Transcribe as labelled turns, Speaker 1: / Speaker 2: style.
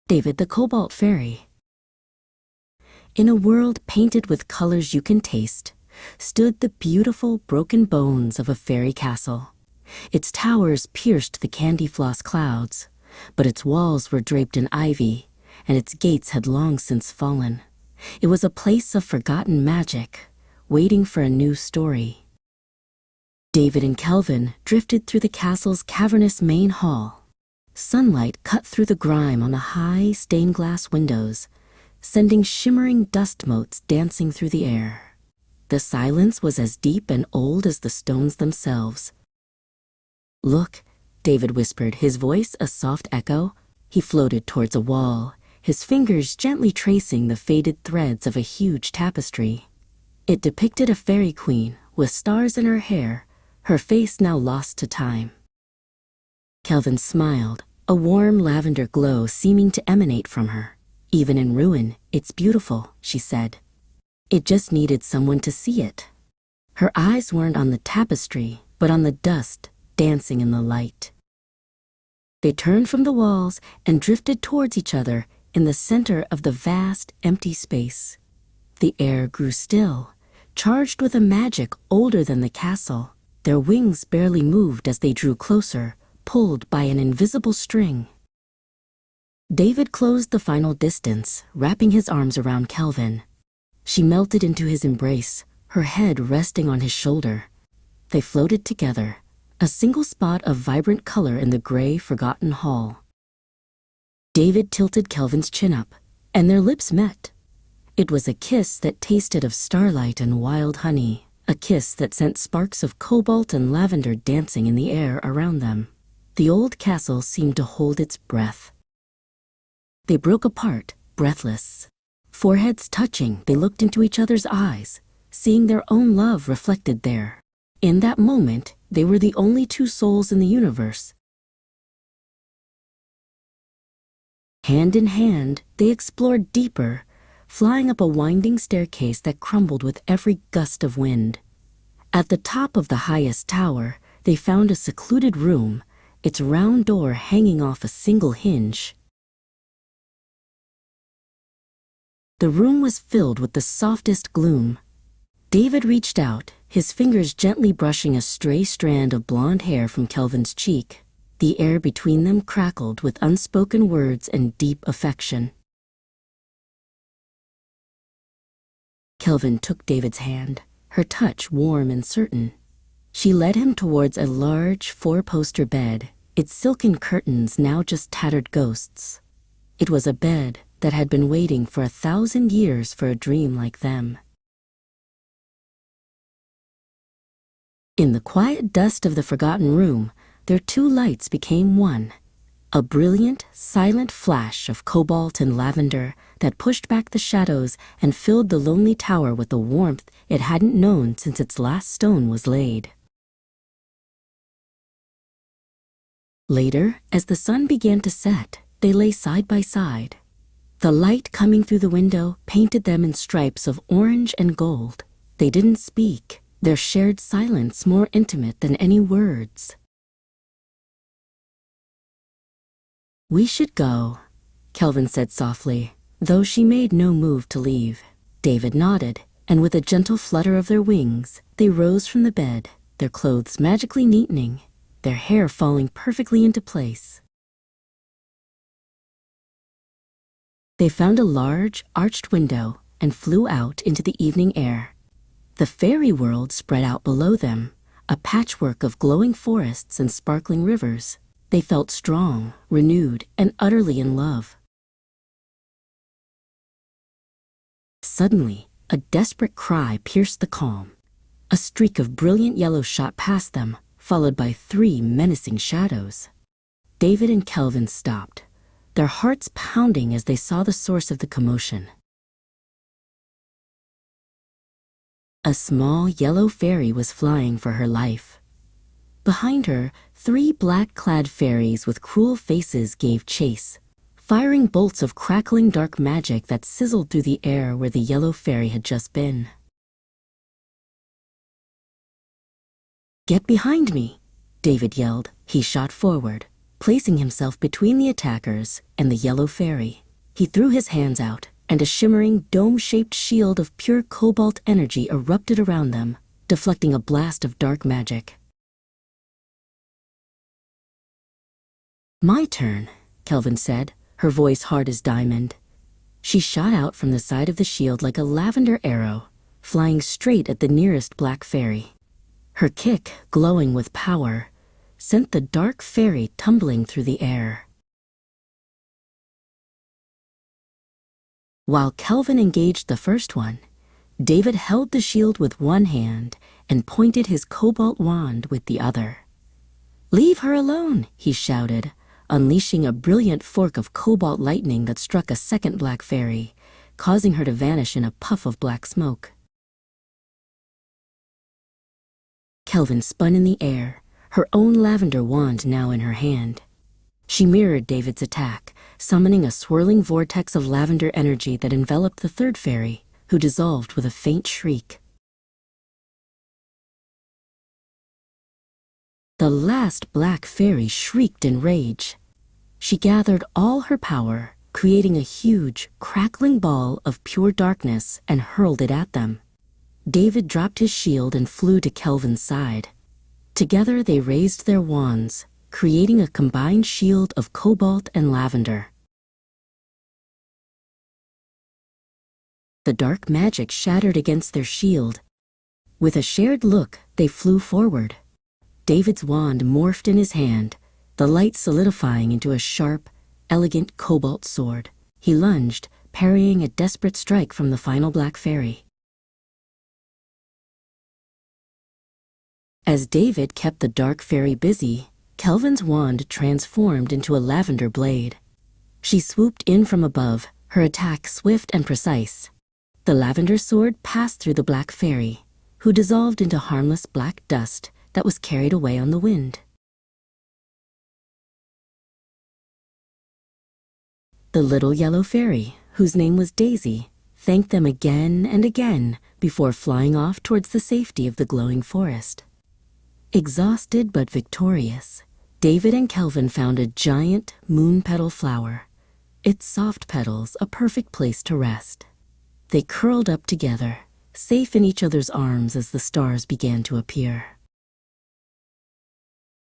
Speaker 1: David the Cobalt Fairy. In a world painted with colors you can taste, stood the beautiful broken bones of a fairy castle. Its towers pierced the candy floss clouds, but its walls were draped in ivy, and its gates had long since fallen. It was a place of forgotten magic, waiting for a new story. David and Kelvin drifted through the castle's cavernous main hall. Sunlight cut through the grime on the high stained glass windows, sending shimmering dust motes dancing through the air. The silence was as deep and old as the stones themselves. "Look," David whispered, his voice a soft echo. He floated towards a wall, his fingers gently tracing the faded threads of a huge tapestry. It depicted a fairy queen with stars in her hair, her face now lost to time. Kelvin smiled, a warm lavender glow seeming to emanate from her. "Even in ruin, it's beautiful," she said. It just needed someone to see it. Her eyes weren't on the tapestry, but on the dust dancing in the light. They turned from the walls and drifted towards each other in the center of the vast, empty space. The air grew still, charged with a magic older than the castle. Their wings barely moved as they drew closer, pulled by an invisible string. David closed the final distance, wrapping his arms around Kelvin. She melted into his embrace, her head resting on his shoulder. They floated together, a single spot of vibrant color in the gray, forgotten hall. David tilted Kelvin's chin up, and their lips met. It was a kiss that tasted of starlight and wild honey, a kiss that sent sparks of cobalt and lavender dancing in the air around them. The old castle seemed to hold its breath. They broke apart, breathless. Foreheads touching, they looked into each other's eyes, seeing their own love reflected there. In that moment, they were the only two souls in the universe. Hand in hand, they explored deeper, flying up a winding staircase that crumbled with every gust of wind. At the top of the highest tower, they found a secluded room, its round door hanging off a single hinge. The room was filled with the softest gloom. David reached out, his fingers gently brushing a stray strand of blonde hair from Kelvin's cheek. The air between them crackled with unspoken words and deep affection. Kelvin took David's hand, her touch warm and certain. She led him towards a large, four-poster bed, its silken curtains now just tattered ghosts. It was a bed that had been waiting for 1,000 years for a dream like them. In the quiet dust of the forgotten room, their two lights became one, a brilliant, silent flash of cobalt and lavender that pushed back the shadows and filled the lonely tower with a warmth it hadn't known since its last stone was laid. Later, as the sun began to set, they lay side by side. The light coming through the window painted them in stripes of orange and gold. They didn't speak, their shared silence more intimate than any words. "We should go," Kelvin said softly, though she made no move to leave. David nodded, and with a gentle flutter of their wings, they rose from the bed, their clothes magically neatening, their hair falling perfectly into place. They found a large, arched window and flew out into the evening air. The fairy world spread out below them, a patchwork of glowing forests and sparkling rivers. They felt strong, renewed, and utterly in love. Suddenly, a desperate cry pierced the calm. A streak of brilliant yellow shot past them, followed by 3 menacing shadows. David and Kelvin stopped, their hearts pounding as they saw the source of the commotion. A small yellow fairy was flying for her life. Behind her, 3 black-clad fairies with cruel faces gave chase, firing bolts of crackling dark magic that sizzled through the air where the yellow fairy had just been. "Get behind me," David yelled. He shot forward. placing himself between the attackers and the yellow fairy. He threw his hands out, and a shimmering, dome-shaped shield of pure cobalt energy erupted around them, deflecting a blast of dark magic. "My turn," Kelvin said, her voice hard as diamond. She shot out from the side of the shield like a lavender arrow, flying straight at the nearest black fairy. Her kick, glowing with power, sent the dark fairy tumbling through the air. While Kelvin engaged the first one, David held the shield with one hand and pointed his cobalt wand with the other. "Leave her alone," he shouted, unleashing a brilliant fork of cobalt lightning that struck a second black fairy, causing her to vanish in a puff of black smoke. Kelvin spun in the air, her own lavender wand now in her hand. She mirrored David's attack, summoning a swirling vortex of lavender energy that enveloped the third fairy, who dissolved with a faint shriek. The last black fairy shrieked in rage. She gathered all her power, creating a huge, crackling ball of pure darkness and hurled it at them. David dropped his shield and flew to Kelvin's side. Together they raised their wands, creating a combined shield of cobalt and lavender. The dark magic shattered against their shield. With a shared look, they flew forward. David's wand morphed in his hand, the light solidifying into a sharp, elegant cobalt sword. He lunged, parrying a desperate strike from the final black fairy. As David kept the dark fairy busy, Kelvin's wand transformed into a lavender blade. She swooped in from above, her attack swift and precise. The lavender sword passed through the black fairy, who dissolved into harmless black dust that was carried away on the wind. The little yellow fairy, whose name was Daisy, thanked them again and again before flying off towards the safety of the glowing forest. Exhausted but victorious, David and Kelvin found a giant moon petal flower, its soft petals a perfect place to rest. They curled up together, safe in each other's arms as the stars began to appear.